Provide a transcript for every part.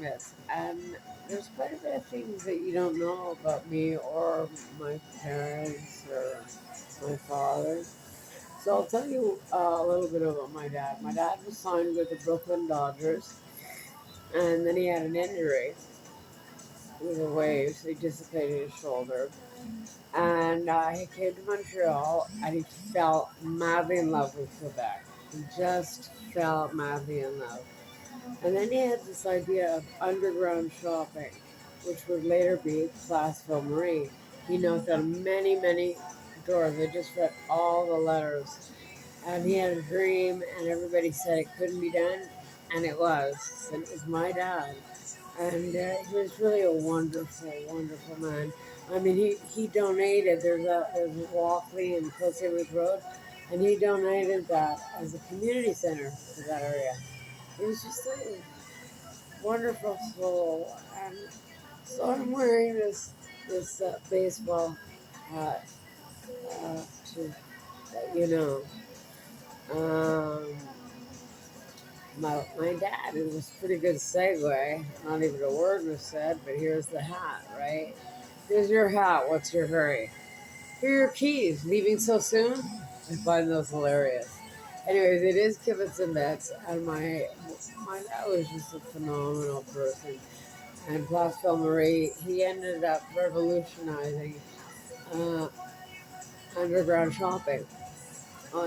Yes, and there's quite a bit of things that you don't know about me or my parents or my father. So I'll tell you a little bit about my dad. My dad was signed with the Brooklyn Dodgers, and then he had an injury with a wave, so he dislocated his shoulder. And he came to Montreal, and he fell madly in love with Quebec. He just fell madly in love. And then he had this idea of underground shopping, which would later be Place Ville Marie. He knocked on many, many doors. I just read all the letters. And he had a dream, and everybody said it couldn't be done, and it was. And it was my dad. And he was really a wonderful, wonderful man. I mean, he donated. There's Walkley and Coast Road, and he donated that as a community center for that area. It was just a wonderful soul, and so I'm wearing this baseball hat to let you know. Um, my dad, it was a pretty good segue. Not even a word was said, but here's the hat, right? Here's your hat. What's your hurry? Here are your keys. Leaving so soon? I find those hilarious. Anyways, it is Kibitz and Bets, and my dad was just a phenomenal person. And Pascal Marie, he ended up revolutionizing uh, underground shopping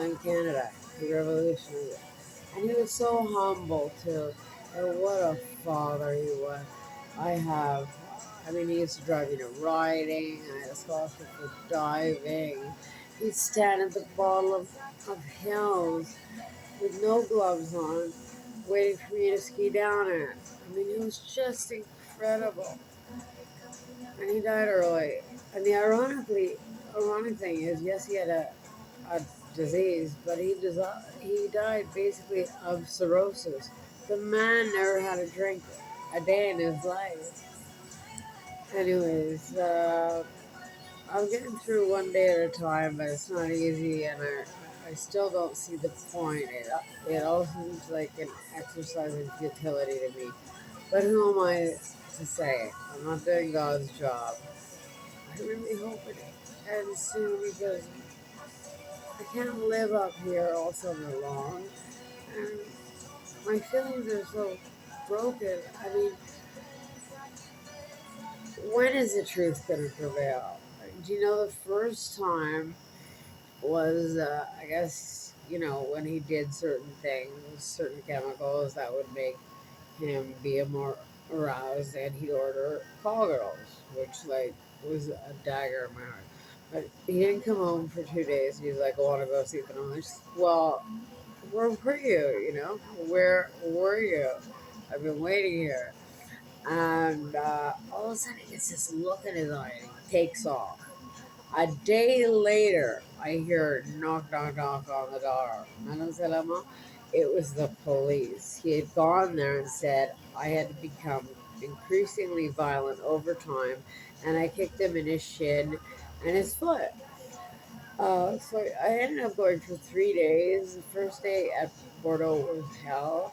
in Canada. He revolutionized it. And he was so humble too. And what a father he was. I mean, he used to drive me to riding. I had a scholarship for diving. He'd stand at the bottom of hills with no gloves on, waiting for me to ski down it. I mean, it was just incredible. And he died early. And the ironic thing is, yes, he had a disease, but he died basically of cirrhosis. The man never had a drink a day in his life. Anyways, I'm getting through one day at a time, but it's not easy, and I still don't see the point. It all seems like an exercise in futility to me. But who am I to say? I'm not doing God's job. I really hope it ends soon because I can't live up here all summer long. And my feelings are so broken. I mean, when is the truth going to prevail? Do you know the first time was, I guess, when he did certain things, certain chemicals that would make him be a more aroused, and he'd order call girls, which, like, was a dagger in my heart. But he didn't come home for 2 days. He's like, I want to go see the noise. Well, where were you? Where were you? I've been waiting here. And all of a sudden, he gets this look in his eye and he takes off. A day later, I hear knock, knock, knock on the door. Madam Salama, it was the police. He had gone there and said I had become increasingly violent over time, and I kicked him in his shin and his foot. So I ended up going for 3 days. The first day at Bordeaux was hell.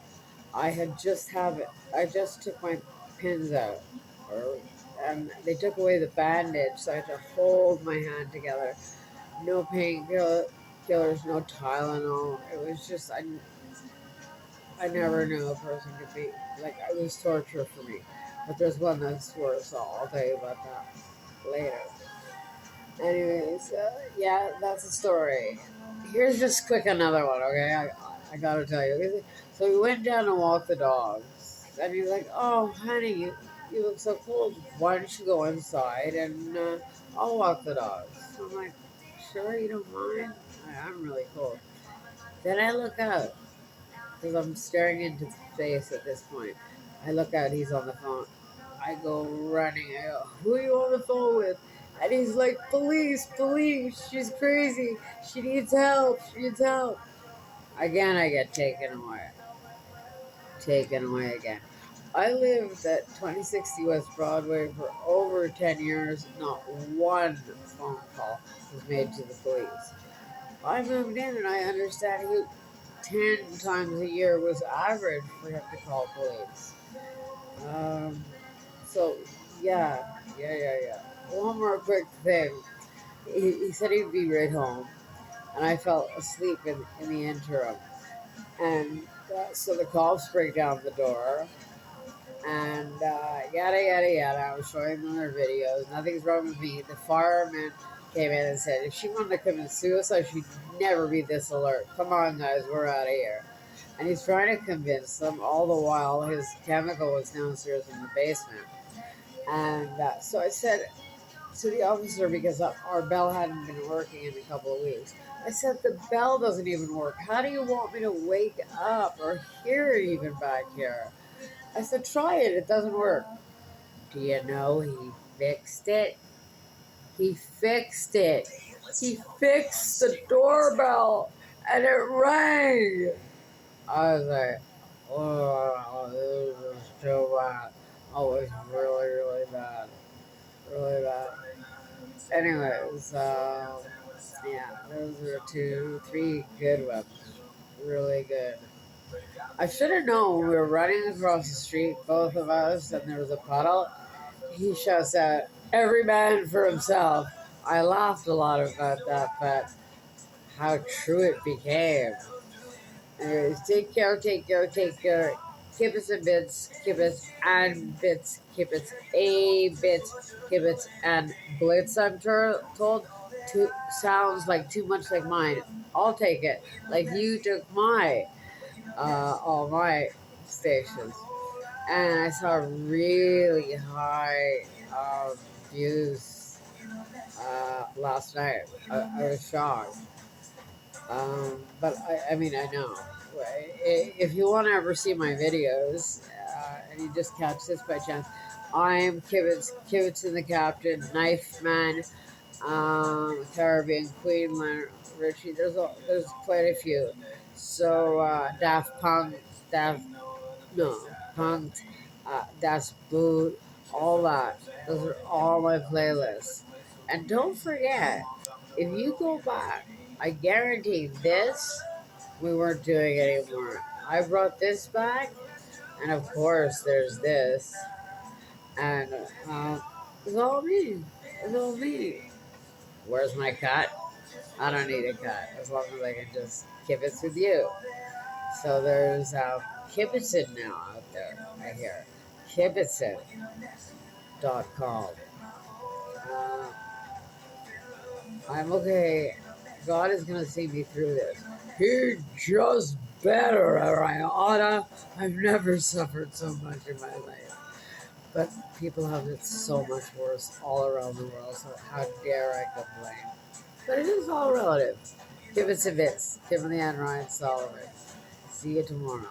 I just took my pins out, or and they took away the bandage, so I had to hold my hand together. No painkillers, no Tylenol. It was just I never knew a person could be like it was torture for me. But there's one that's worse. So I'll tell you about that later. Anyways, yeah, that's the story. Here's just quick another one, okay? I gotta tell you. So we went down to walk the dogs, and he's like, "Oh, honey, you look so cold. Why don't you go inside and I'll walk the dogs?" So I'm like, "Sure, you don't mind? I'm really cold." Then I look out because I'm staring into space at this point. I look out. He's on the phone. I go running. I go, "Who are you on the phone with?" And he's like, "Police, police. She's crazy. She needs help. She needs help." Again, I get taken away. Taken away again. I lived at 2060 West Broadway for over 10 years. Not one phone call was made to the police. I moved in and I understand who 10 times a year was average for him to call police. Um, so, yeah. One more quick thing. He said he'd be right home, and I fell asleep in the interim. And so the cops break down the door, and yada yada yada. I was showing them their videos. Nothing's wrong with me. The fireman came in and said if she wanted to commit suicide, she'd never be this alert. Come on, guys, we're out of here. And he's trying to convince them. All the while, his chemical was downstairs in the basement. And so I said to the officer, because our bell hadn't been working in a couple of weeks, I said, the bell doesn't even work. How do you want me to wake up or hear it even back here? I said, try it. It doesn't work. Do you know he fixed it? He fixed it. He fixed the doorbell and it rang. I was like, oh, this is too bad. Oh, it's really, really bad. Really bad. Anyways, yeah, those are three good ones. Really good. I should have known we were running across the street, both of us, and there was a puddle. He shouts out, every man for himself. I laughed a lot about that, but how true it became. Anyways, take care, take care, take care. Kibbits and bits, kibbits and bits, kibbits, a bits, kibbits and blitz. I'm told to sounds like too much like mine. I'll take it. Like you took all my stations, and I saw really high views last night. I was shocked. But I mean, I know. If you want to ever see my videos, and you just catch this by chance, I'm Kivitz and the Captain, Knife Man, Caribbean Queen, Leonard Richie. There's quite a few. So Daft Punk, Daft no Punk, Das Boot, all that. Those are all my playlists. And don't forget, if you go back, I guarantee this, we weren't doing anymore. I brought this back, and of course, there's this. And it's all me. It's all me. Where's my cut? I don't need a cut as long as I can just kibitz with you. So there's Kibitzin now out there, I hear. Kibitzin.com. Uh, I'm okay. God is going to see me through this. He just better, Ariana. I've never suffered so much in my life. But people have it so much worse all around the world, so how dare I complain? But it is all relative. Give it to Vince. Give him the Anne Ryan Sullivan. See you tomorrow.